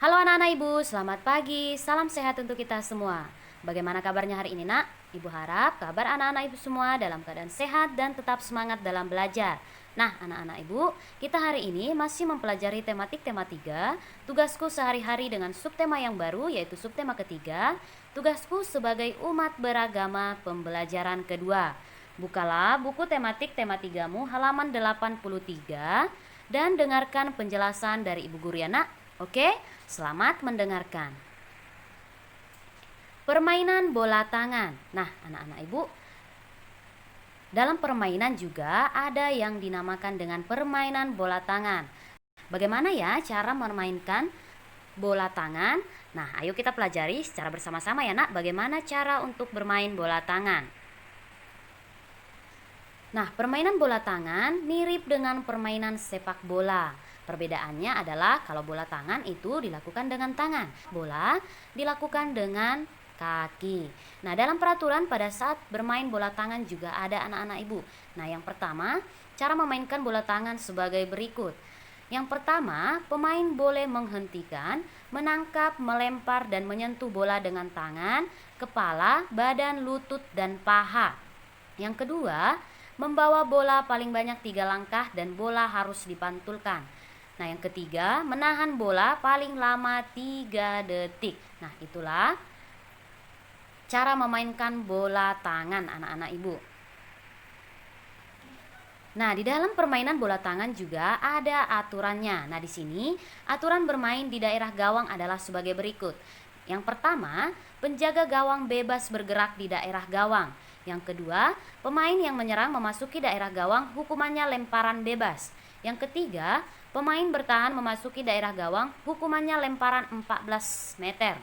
Halo anak-anak ibu, selamat pagi, salam sehat untuk kita semua. Bagaimana kabarnya hari ini nak? Ibu harap kabar anak-anak ibu semua dalam keadaan sehat dan tetap semangat dalam belajar. Nah anak-anak ibu, kita hari ini masih mempelajari tematik tema 3. Tugasku sehari-hari dengan subtema yang baru yaitu subtema ketiga. Tugasku sebagai umat beragama pembelajaran kedua. Bukalah buku tematik tema 3-mu halaman 83 dan dengarkan penjelasan dari ibu guru ya nak. Oke, selamat mendengarkan. Permainan bola tangan. Nah, anak-anak ibu, dalam permainan juga ada yang dinamakan dengan permainan bola tangan. Bagaimana ya cara memainkan bola tangan? Nah, ayo kita pelajari secara bersama-sama ya nak, bagaimana cara untuk bermain bola tangan. Nah, permainan bola tangan mirip dengan permainan sepak bola. Perbedaannya adalah kalau bola tangan itu dilakukan dengan tangan, bola dilakukan dengan kaki. Nah, dalam peraturan pada saat bermain bola tangan juga ada anak-anak ibu. Nah, yang pertama, cara memainkan bola tangan sebagai berikut. Yang pertama, pemain boleh menghentikan, menangkap, melempar, dan menyentuh bola dengan tangan, kepala, badan, lutut, dan paha. Yang kedua, membawa bola paling banyak 3 langkah dan bola harus dipantulkan. Nah, yang ketiga, menahan bola paling lama 3 detik. Nah, itulah cara memainkan bola tangan anak-anak ibu. Nah, di dalam permainan bola tangan juga ada aturannya. Nah, di sini aturan bermain di daerah gawang adalah sebagai berikut. Yang pertama, penjaga gawang bebas bergerak di daerah gawang. Yang kedua, pemain yang menyerang memasuki daerah gawang hukumannya lemparan bebas. Yang ketiga, pemain bertahan memasuki daerah gawang hukumannya lemparan 14 meter.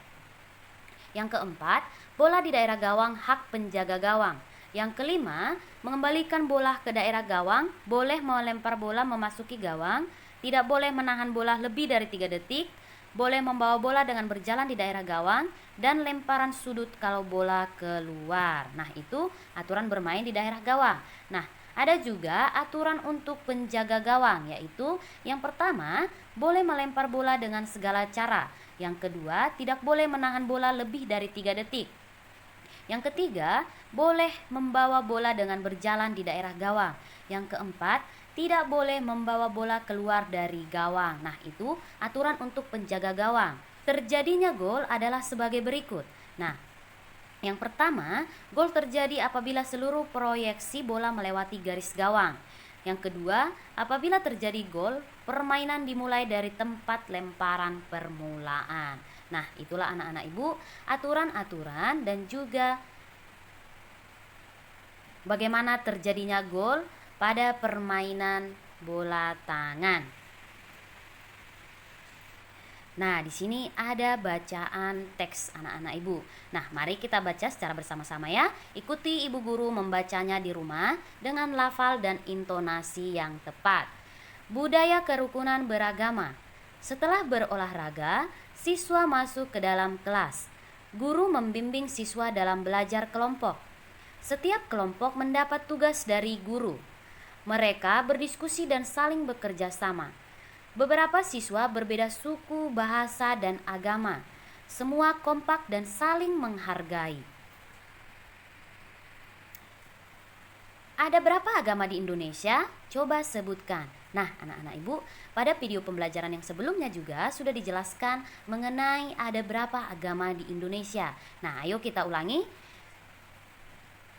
Yang keempat, bola di daerah gawang hak penjaga gawang. Yang kelima, mengembalikan bola ke daerah gawang, boleh melempar bola memasuki gawang, tidak boleh menahan bola lebih dari 3 detik, boleh membawa bola dengan berjalan di daerah gawang, dan lemparan sudut kalau bola keluar. Nah, itu aturan bermain di daerah gawang. Nah, ada juga aturan untuk penjaga gawang, yaitu yang pertama, boleh melempar bola dengan segala cara. Yang kedua, tidak boleh menahan bola lebih dari 3 detik. Yang ketiga, boleh membawa bola dengan berjalan di daerah gawang. Yang keempat, tidak boleh membawa bola keluar dari gawang. Nah, itu aturan untuk penjaga gawang. Terjadinya gol adalah sebagai berikut. Nah, yang pertama, gol terjadi apabila seluruh proyeksi bola melewati garis gawang. Yang kedua, apabila terjadi gol, permainan dimulai dari tempat lemparan permulaan. Nah, itulah anak-anak ibu, aturan-aturan dan juga bagaimana terjadinya gol pada permainan bola tangan. Nah, di sini ada bacaan teks anak-anak ibu. Nah, mari kita baca secara bersama-sama ya. Ikuti ibu guru membacanya di rumah dengan lafal dan intonasi yang tepat. Budaya kerukunan beragama. Setelah berolahraga, siswa masuk ke dalam kelas. Guru membimbing siswa dalam belajar kelompok. Setiap kelompok mendapat tugas dari guru. Mereka berdiskusi dan saling bekerja sama. Beberapa siswa berbeda suku, bahasa, dan agama. Semua kompak dan saling menghargai. Ada berapa agama di Indonesia? Coba sebutkan. Nah, anak-anak ibu, pada video pembelajaran yang sebelumnya juga sudah dijelaskan mengenai ada berapa agama di Indonesia. Nah, ayo kita ulangi.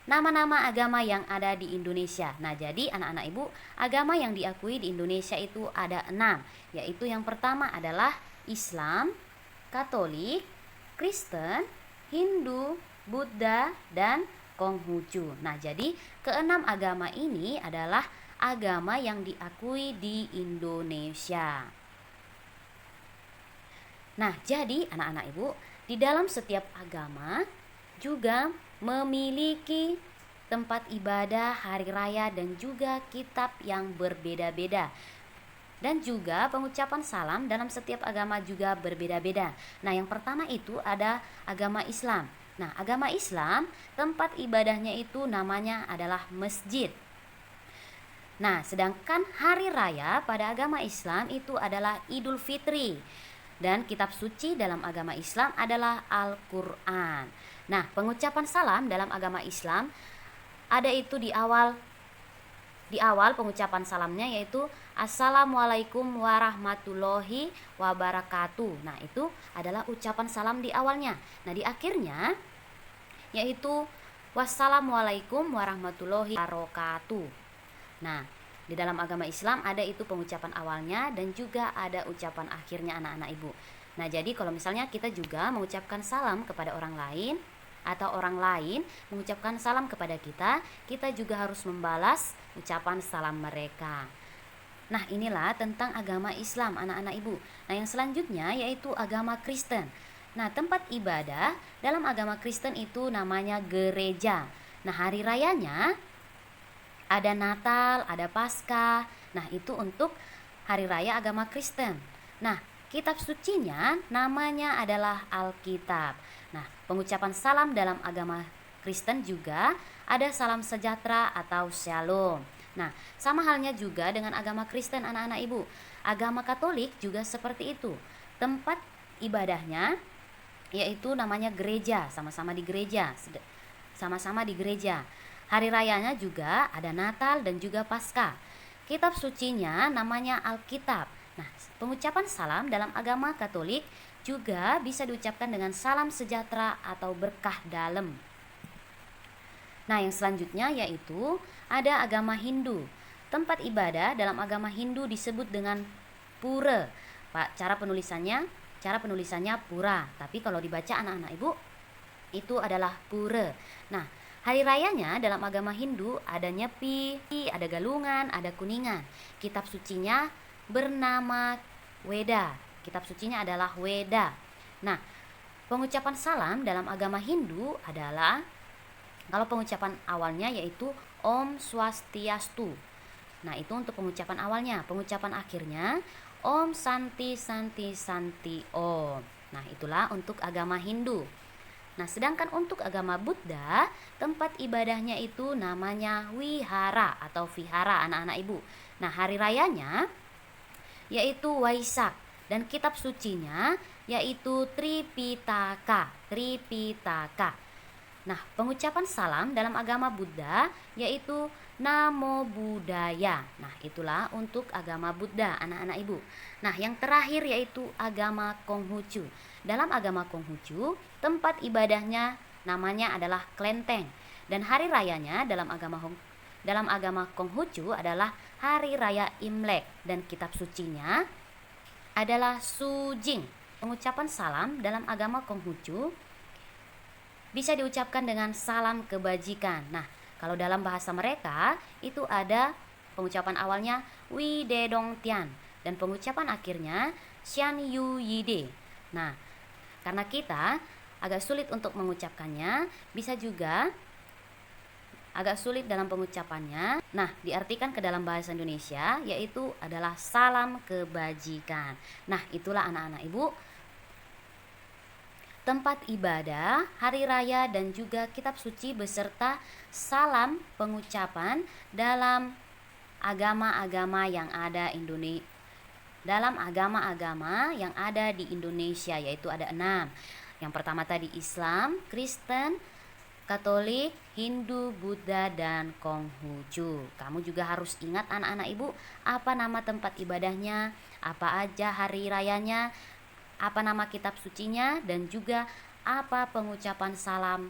Nama-nama agama yang ada di Indonesia. Nah, jadi anak-anak ibu, agama yang diakui di Indonesia itu ada 6. Yaitu yang pertama adalah Islam, Katolik, Kristen, Hindu, Buddha, dan Konghucu. Nah, jadi keenam agama ini adalah agama yang diakui di Indonesia. Nah, jadi anak-anak ibu, di dalam setiap agama juga memiliki tempat ibadah, hari raya, dan juga kitab yang berbeda-beda. Dan juga pengucapan salam dalam setiap agama juga berbeda-beda. Nah, yang pertama itu ada agama Islam. Nah, agama Islam tempat ibadahnya itu namanya adalah masjid. Nah, sedangkan hari raya pada agama Islam itu adalah Idul Fitri. Dan kitab suci dalam agama Islam adalah Al-Quran. Nah, pengucapan salam dalam agama Islam ada itu di awal pengucapan salamnya, yaitu Assalamualaikum warahmatullahi wabarakatuh. Nah, itu adalah ucapan salam di awalnya. Nah, di akhirnya yaitu Wassalamualaikum warahmatullahi wabarakatuh. Nah, di dalam agama Islam ada itu pengucapan awalnya dan juga ada ucapan akhirnya anak-anak ibu. Nah, jadi kalau misalnya kita juga mengucapkan salam kepada orang lain atau orang lain mengucapkan salam kepada kita, kita juga harus membalas ucapan salam mereka. Nah, inilah tentang agama Islam anak-anak ibu. Nah, yang selanjutnya yaitu agama Kristen. Nah, tempat ibadah dalam agama Kristen itu namanya gereja. Nah, hari rayanya ada Natal, ada Paskah. Nah, itu untuk hari raya agama Kristen. Nah, kitab sucinya namanya adalah Alkitab. Nah, pengucapan salam dalam agama Kristen juga ada salam sejahtera atau shalom. Nah, sama halnya juga dengan agama Kristen anak-anak ibu. Agama Katolik juga seperti itu. Tempat ibadahnya yaitu namanya gereja, sama-sama di gereja. Hari rayanya juga ada Natal dan juga Paskah. Kitab sucinya namanya Alkitab. Nah, pengucapan salam dalam agama Katolik juga bisa diucapkan dengan salam sejahtera atau berkah dalam. Nah, yang selanjutnya yaitu ada agama Hindu. Tempat ibadah dalam agama Hindu disebut dengan pura. Pak, cara penulisannya pura, tapi kalau dibaca anak-anak ibu itu adalah pura. Nah, hari rayanya dalam agama Hindu ada Nyepi, ada Galungan, ada Kuningan. Kitab sucinya bernama Weda. Kitab sucinya adalah Weda. Nah, pengucapan salam dalam agama Hindu adalah, kalau pengucapan awalnya yaitu Om Swastiastu. Nah, itu untuk pengucapan awalnya. Pengucapan akhirnya Om Santi Santi Santi Om. Nah, itulah untuk agama Hindu. Nah, sedangkan untuk agama Buddha, tempat ibadahnya itu namanya wihara atau vihara anak-anak ibu. Nah, hari rayanya yaitu Waisak. Dan kitab sucinya yaitu Tripitaka. Nah, pengucapan salam dalam agama Buddha yaitu Namo Buddhaya. Nah, itulah untuk agama Buddha anak-anak ibu. Nah, yang terakhir yaitu agama Konghucu. Dalam agama Konghucu, tempat ibadahnya namanya adalah Klenteng. Dan hari rayanya dalam agama Konghucu adalah hari raya Imlek. Dan kitab sucinya adalah Sujing. Pengucapan salam dalam agama Konghucu bisa diucapkan dengan salam kebajikan. Nah, kalau dalam bahasa mereka itu ada pengucapan awalnya Wi Dedong Tian dan pengucapan akhirnya Xian Yu Yide. Nah, karena kita agak sulit untuk mengucapkannya, bisa juga agak sulit dalam pengucapannya. Nah, diartikan ke dalam bahasa Indonesia yaitu adalah salam kebajikan. Nah, itulah anak-anak ibu tempat ibadah, hari raya dan juga kitab suci beserta salam pengucapan dalam agama-agama yang ada di Indonesia, yaitu ada 6. Yang pertama tadi Islam, Kristen, Katolik, Hindu, Buddha, dan Konghucu. Kamu juga harus ingat anak-anak ibu, apa nama tempat ibadahnya, apa aja hari rayanya, apa nama kitab sucinya, dan juga apa pengucapan salam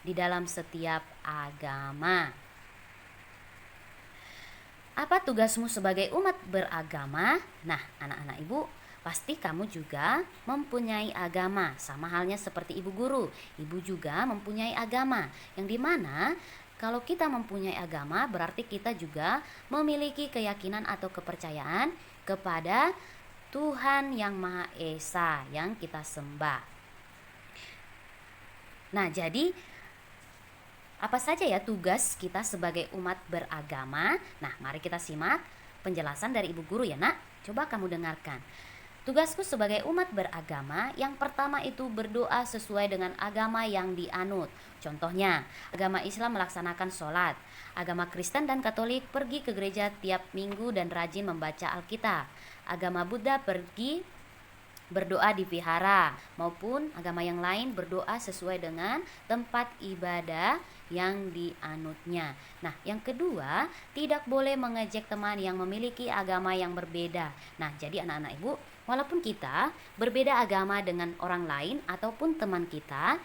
di dalam setiap agama. Apa tugasmu sebagai umat beragama? Nah, anak-anak ibu, pasti kamu juga mempunyai agama, sama halnya seperti ibu guru. Ibu juga mempunyai agama, yang dimana kalau kita mempunyai agama berarti kita juga memiliki keyakinan atau kepercayaan kepada Tuhan yang Maha Esa yang kita sembah. Nah, jadi apa saja ya tugas kita sebagai umat beragama? Nah, mari kita simak penjelasan dari ibu guru ya nak. Coba kamu dengarkan. Tugasku sebagai umat beragama, yang pertama itu berdoa sesuai dengan agama yang dianut. Contohnya, agama Islam melaksanakan sholat. Agama Kristen dan Katolik pergi ke gereja tiap minggu dan rajin membaca Alkitab. Agama Buddha pergi berdoa di vihara maupun agama yang lain berdoa sesuai dengan tempat ibadah yang dianutnya. Nah, yang kedua, tidak boleh mengejek teman yang memiliki agama yang berbeda. Nah, jadi anak-anak ibu, walaupun kita berbeda agama dengan orang lain ataupun teman kita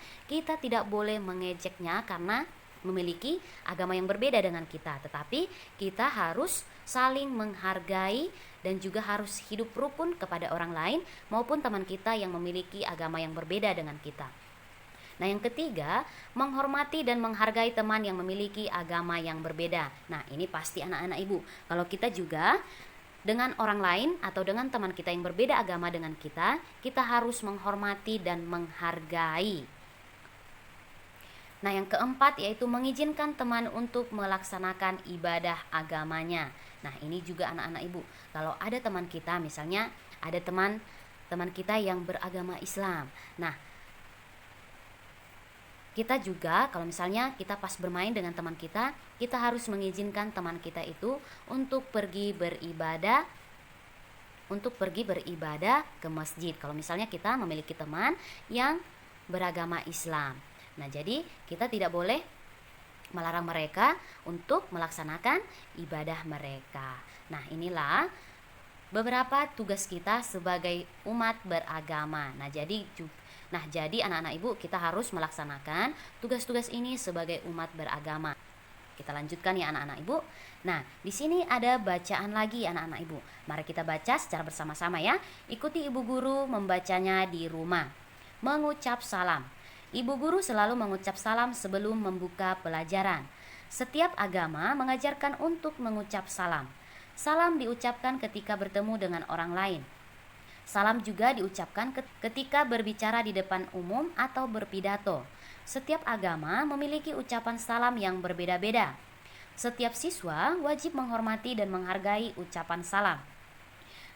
tidak boleh mengejeknya karena memiliki agama yang berbeda dengan kita, tetapi kita harus saling menghargai dan juga harus hidup rukun kepada orang lain maupun teman kita yang memiliki agama yang berbeda dengan kita. Nah, yang ketiga, menghormati dan menghargai teman yang memiliki agama yang berbeda. Nah, ini pasti anak-anak ibu. Kalau kita juga dengan orang lain atau dengan teman kita yang berbeda agama dengan kita harus menghormati dan menghargai. Nah, yang keempat yaitu mengizinkan teman untuk melaksanakan ibadah agamanya. Nah, ini juga anak-anak ibu. Kalau ada teman kita, misalnya ada teman kita yang beragama Islam. Nah, kita juga kalau misalnya kita pas bermain dengan teman kita harus mengizinkan teman kita itu untuk pergi beribadah ke masjid. Kalau misalnya kita memiliki teman yang beragama Islam. Nah, jadi kita tidak boleh melarang mereka untuk melaksanakan ibadah mereka. Nah, inilah beberapa tugas kita sebagai umat beragama. Nah, jadi anak-anak ibu, kita harus melaksanakan tugas-tugas ini sebagai umat beragama. Kita lanjutkan ya anak-anak ibu. Nah, di sini ada bacaan lagi anak-anak ibu. Mari kita baca secara bersama-sama ya. Ikuti ibu guru membacanya di rumah. Mengucap salam. Ibu guru selalu mengucap salam sebelum membuka pelajaran. Setiap agama mengajarkan untuk mengucap salam. Salam diucapkan ketika bertemu dengan orang lain. Salam juga diucapkan ketika berbicara di depan umum atau berpidato. Setiap agama memiliki ucapan salam yang berbeda-beda. Setiap siswa wajib menghormati dan menghargai ucapan salam.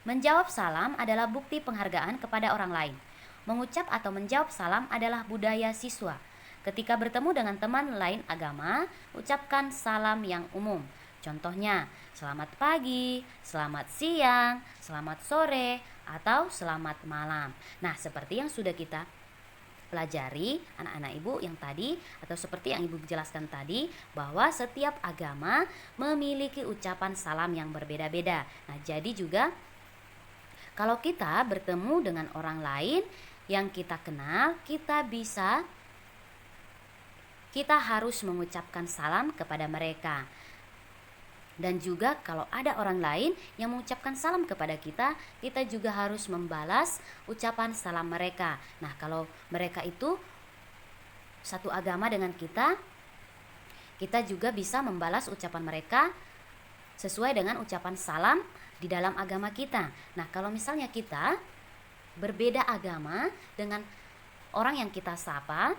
Menjawab salam adalah bukti penghargaan kepada orang lain. Mengucap atau menjawab salam adalah budaya siswa. Ketika bertemu dengan teman lain agama, ucapkan salam yang umum. Contohnya, selamat pagi, selamat siang, selamat sore, atau selamat malam. Nah, seperti yang sudah kita pelajari anak-anak ibu yang tadi, atau seperti yang ibu jelaskan tadi, bahwa setiap agama memiliki ucapan salam yang berbeda-beda. Nah, jadi juga kalau kita bertemu dengan orang lain yang kita kenal, kita harus mengucapkan salam kepada mereka. Dan juga kalau ada orang lain yang mengucapkan salam kepada kita juga harus membalas ucapan salam mereka. Nah, kalau mereka itu satu agama dengan kita juga bisa membalas ucapan mereka sesuai dengan ucapan salam di dalam agama kita. Nah, kalau misalnya kita berbeda agama dengan orang yang kita sapa,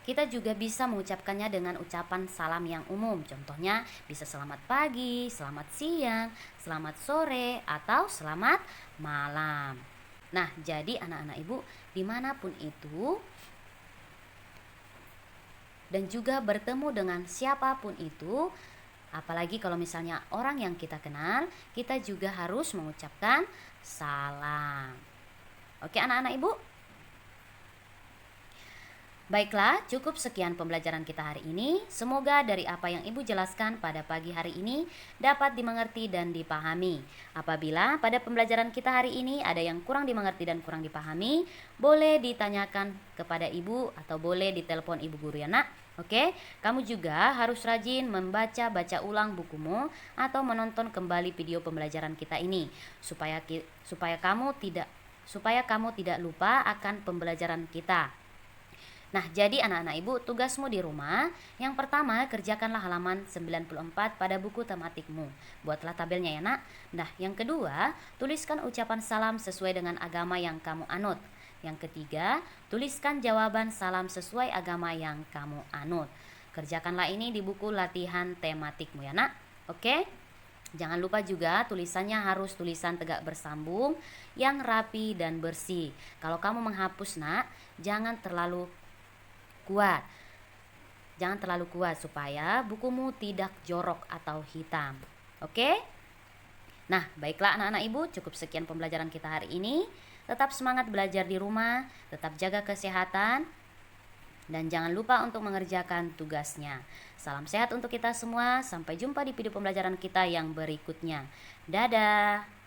kita juga bisa mengucapkannya dengan ucapan salam yang umum. Contohnya bisa selamat pagi, selamat siang, selamat sore, atau selamat malam. Nah, jadi anak-anak ibu dimanapun itu dan juga bertemu dengan siapapun itu, apalagi kalau misalnya orang yang kita kenal, kita juga harus mengucapkan salam. Oke anak-anak ibu? Baiklah, cukup sekian pembelajaran kita hari ini. Semoga dari apa yang ibu jelaskan pada pagi hari ini dapat dimengerti dan dipahami. Apabila pada pembelajaran kita hari ini ada yang kurang dimengerti dan kurang dipahami, boleh ditanyakan kepada ibu atau boleh ditelepon ibu guru ya nak. Oke, kamu juga harus rajin baca ulang bukumu atau menonton kembali video pembelajaran kita ini supaya kamu tidak lupa akan pembelajaran kita. Nah, jadi anak-anak ibu, tugasmu di rumah, yang pertama kerjakanlah halaman 94 pada buku tematikmu. Buatlah tabelnya ya nak. Nah, yang kedua, tuliskan ucapan salam sesuai dengan agama yang kamu anut. Yang ketiga, tuliskan jawaban salam sesuai agama yang kamu anut. Kerjakanlah ini di buku latihan tematikmu ya nak. Oke? Jangan lupa juga tulisannya harus tulisan tegak bersambung yang rapi dan bersih. Kalau kamu menghapus nak, jangan terlalu kuat supaya bukumu tidak jorok atau hitam. Oke? Nah, baiklah anak-anak ibu, cukup sekian pembelajaran kita hari ini. Tetap semangat belajar di rumah, tetap jaga kesehatan, dan jangan lupa untuk mengerjakan tugasnya. Salam sehat untuk kita semua. Sampai jumpa di video pembelajaran kita yang berikutnya. Dadah.